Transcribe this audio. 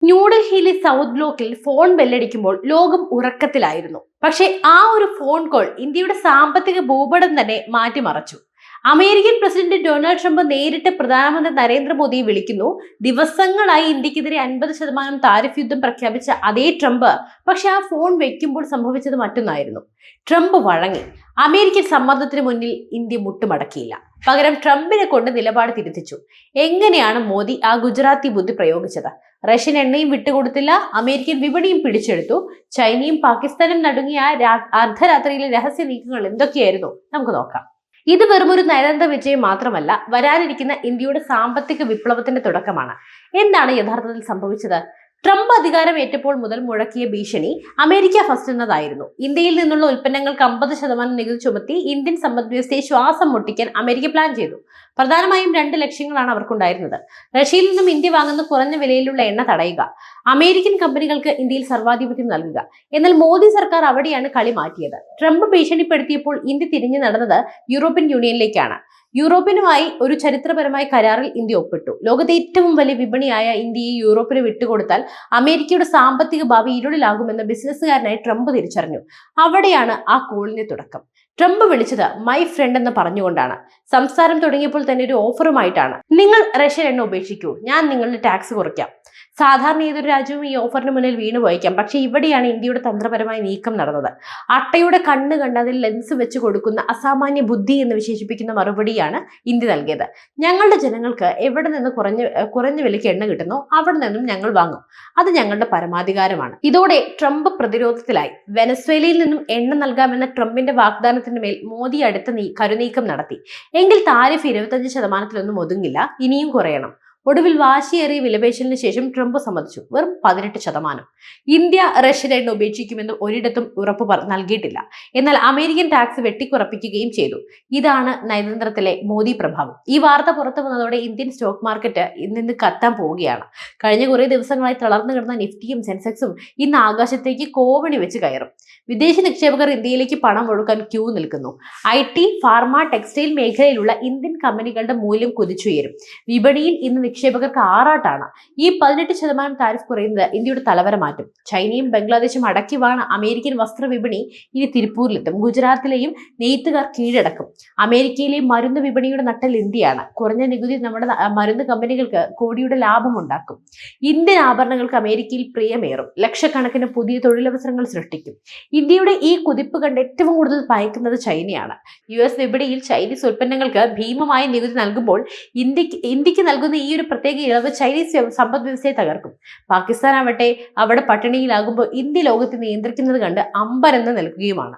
ന്യൂഡൽഹിയിലെ സൗത്ത് ബ്ലോക്കിൽ ഫോൺ ബെല്ലടിക്കുമ്പോൾ ലോകം ഉറക്കത്തിലായിരുന്നു. പക്ഷേ ആ ഒരു ഫോൺ കോൾ ഇന്ത്യയുടെ സാമ്പത്തിക ഭൂപടം തന്നെ മാറ്റിമറിച്ചു. അമേരിക്കൻ പ്രസിഡന്റ് ഡൊണാൾഡ് ട്രംപ് നേരിട്ട് പ്രധാനമന്ത്രി നരേന്ദ്രമോദിയെ വിളിക്കുന്നു. ദിവസങ്ങളായി ഇന്ത്യക്കെതിരെ 50% താരിഫ് യുദ്ധം പ്രഖ്യാപിച്ച അതേ ട്രംപ് പക്ഷെ ആ ഫോൺ വെക്കുമ്പോൾ സംഭവിച്ചത് മറ്റൊന്നായിരുന്നു. ട്രംപ് വഴങ്ങി. അമേരിക്കൻ സമ്മർദ്ദത്തിന് മുന്നിൽ ഇന്ത്യ മുട്ടുമടക്കിയില്ല. പകരം ട്രംപിനെ കൊണ്ട് നിലപാട് തിരുത്തിച്ചു. എങ്ങനെയാണ് മോദി ആ ഗുജറാത്തി ബുദ്ധി പ്രയോഗിച്ചത്? റഷ്യൻ എണ്ണയും വിട്ടുകൊടുത്തില്ല, അമേരിക്കൻ വിപണിയും പിടിച്ചെടുത്തു. ചൈനയും പാകിസ്ഥാനും നടുങ്ങിയ അർദ്ധരാത്രിയിലെ രഹസ്യ നീക്കങ്ങൾ എന്തൊക്കെയായിരുന്നു? നമുക്ക് നോക്കാം. ഇത് വെറുമൊരു നയതന്ത്ര വിജയം മാത്രമല്ല, വരാനിരിക്കുന്ന ഇന്ത്യയുടെ സാമ്പത്തിക വിപ്ലവത്തിന്റെ തുടക്കമാണ്. എന്താണ് യഥാർത്ഥത്തിൽ സംഭവിച്ചത്? ട്രംപ് അധികാരം ഏറ്റപ്പോൾ മുതൽ മുഴക്കിയ ഭീഷണി അമേരിക്ക ഫസ്റ്റ് എന്നതായിരുന്നു. ഇന്ത്യയിൽ നിന്നുള്ള ഉൽപ്പന്നങ്ങൾക്ക് 50% നികുതി ചുമത്തി ഇന്ത്യൻ സമ്പദ് വ്യവസ്ഥയെ ശ്വാസം മുട്ടിക്കാൻ അമേരിക്ക പ്ലാൻ ചെയ്തു. പ്രധാനമായും 2 ലക്ഷ്യങ്ങളാണ് അവർക്കുണ്ടായിരുന്നത്. റഷ്യയിൽ നിന്നും ഇന്ത്യ വാങ്ങുന്ന കുറഞ്ഞ വിലയിലുള്ള എണ്ണ തടയുക, അമേരിക്കൻ കമ്പനികൾക്ക് ഇന്ത്യയിൽ സർവാധിപത്യം നൽകുക. എന്നാൽ മോദി സർക്കാർ അവിടെയാണ് കളി മാറ്റിയത്. ട്രംപ് ഭീഷണിപ്പെടുത്തിയപ്പോൾ ഇന്ത്യ തിരിഞ്ഞു നടന്നത് യൂറോപ്യൻ യൂണിയനിലേക്കാണ്. യൂറോപ്പിനുമായി ഒരു ചരിത്രപരമായ കരാറിൽ ഇന്ത്യ ഒപ്പിട്ടു. ലോകത്തെ ഏറ്റവും വലിയ വിപണിയായ ഇന്ത്യയെ യൂറോപ്പിന് വിട്ടുകൊടുത്താൽ അമേരിക്കയുടെ സാമ്പത്തിക ഭാവി ഇരുളിലാകുമെന്ന് ബിസിനസ്സുകാരനായി ട്രംപ് തിരിച്ചറിഞ്ഞു. അവിടെയാണ് ആ കോളിന്റെ തുടക്കം. ട്രംപ് വിളിച്ചത് മൈ ഫ്രണ്ട് എന്ന് പറഞ്ഞുകൊണ്ടാണ്. സംസാരം തുടങ്ങിയപ്പോൾ തന്നെ ഒരു ഓഫറുമായിട്ടാണ്. നിങ്ങൾ റഷ്യൻ എണ്ണ ഉപേക്ഷിക്കൂ, ഞാൻ നിങ്ങളുടെ ടാക്സ് കുറയ്ക്കാം. സാധാരണ ഏതൊരു രാജ്യവും ഈ ഓഫറിന് മുന്നിൽ വീണു പോയിക്കാം. പക്ഷെ ഇവിടെയാണ് ഇന്ത്യയുടെ തന്ത്രപരമായ നീക്കം നടന്നത്. അട്ടയുടെ കണ്ണ് കണ്ട് അതിൽ ലെൻസ് വെച്ച് കൊടുക്കുന്ന അസാമാന്യ ബുദ്ധി എന്ന് വിശേഷിപ്പിക്കുന്ന മറുപടിയാണ് ഇന്ത്യ നൽകിയത്. ഞങ്ങളുടെ ജനങ്ങൾക്ക് എവിടെ നിന്ന് കുറഞ്ഞ വിലയ്ക്ക് എണ്ണ കിട്ടുന്നോ അവിടെ നിന്നും ഞങ്ങൾ വാങ്ങും. അത് ഞങ്ങളുടെ പരമാധികാരമാണ്. ഇതോടെ ട്രംപ് പ്രതിരോധത്തിലായി. വെനസ്വേലയിൽ നിന്നും എണ്ണ നൽകാമെന്ന ട്രംപിന്റെ വാഗ്ദാനത്തിന് മേൽ മോദി അടുത്ത കരുനീക്കം നടത്തി. എങ്കിൽ താരിഫ് 25% ഒതുങ്ങില്ല, ഇനിയും കുറയണം. ഒടുവിൽ വാശിയേറിയ വിലപേശലിന് ശേഷം ട്രംപ് സമ്മതിച്ചു. വെറും 18%. ഇന്ത്യ റഷ്യൻ എണ്ണ ഉപേക്ഷിക്കുമെന്ന് ഒരിടത്തും ഉറപ്പ് നൽകിയിട്ടില്ല. എന്നാൽ അമേരിക്കൻ ടാക്സ് വെട്ടിക്കുറപ്പിക്കുകയും ചെയ്തു. ഇതാണ് നയതന്ത്രത്തിലെ മോദി പ്രഭാവം. ഈ വാർത്ത പുറത്തു വന്നതോടെ ഇന്ത്യൻ സ്റ്റോക്ക് മാർക്കറ്റ് നിന്ന് കത്താൻ പോവുകയാണ്. കഴിഞ്ഞ കുറേ ദിവസങ്ങളായി തളർന്നു കിടന്ന നിഫ്റ്റിയും സെൻസെക്സും ഇന്ന് ആകാശത്തേക്ക് കോവണി വെച്ച് കയറും. വിദേശ നിക്ഷേപകർ ഇന്ത്യയിലേക്ക് പണം ഒഴുക്കാൻ ക്യൂ നിൽക്കുന്നു. IT, ഫാർമ, ടെക്സ്റ്റൈൽ മേഖലയിലുള്ള ഇന്ത്യൻ കമ്പനികളുടെ മൂല്യം കുതിച്ചുയരും. വിപണിയിൽ ഇന്ന് നിക്ഷേപകർക്ക് ആറാട്ടാണ്. ഈ 18% താരിഫ് കുറയുന്നത് ഇന്ത്യയുടെ തലവര മാറ്റും. ചൈനയും ബംഗ്ലാദേശും അടക്കി വാണ അമേരിക്കൻ വസ്ത്ര വിപണി ഇനി തിരുപ്പൂരിലെത്തും. ഗുജറാത്തിലെയും നെയ്ത്തുകാർ കീഴടക്കും. അമേരിക്കയിലെ മരുന്ന് വിപണിയുടെ നട്ടൽ ഇന്ത്യയാണ്. കുറഞ്ഞ നികുതി നമ്മുടെ മരുന്ന് കമ്പനികൾക്ക് കോടിയുടെ ലാഭം ഉണ്ടാക്കും. ഇന്ത്യൻ ആഭരണങ്ങൾക്ക് അമേരിക്കയിൽ പ്രിയമേറും. ലക്ഷക്കണക്കിന് പുതിയ തൊഴിലവസരങ്ങൾ സൃഷ്ടിക്കും. ഇന്ത്യയുടെ ഈ കുതിപ്പ് കണ്ട് ഏറ്റവും കൂടുതൽ ഭയക്കുന്നത് ചൈനയാണ്. US വിപണിയിൽ ചൈനീസ് ഉൽപ്പന്നങ്ങൾക്ക് ഭീമമായ നികുതി നൽകുമ്പോൾ ഇന്ത്യക്ക് നൽകുന്ന ഈ ഒരു പ്രത്യേക ഇളവ് ചൈനീസ് സമ്പദ് വ്യവസ്ഥയെ തകർക്കും. പാകിസ്ഥാൻ ആവട്ടെ അവിടെ പട്ടിണിയിലാകുമ്പോൾ ഇന്ത്യ ലോകത്തെ നിയന്ത്രിക്കുന്നത് കണ്ട് അമ്പരന്ന് നിൽക്കുകയുമാണ്.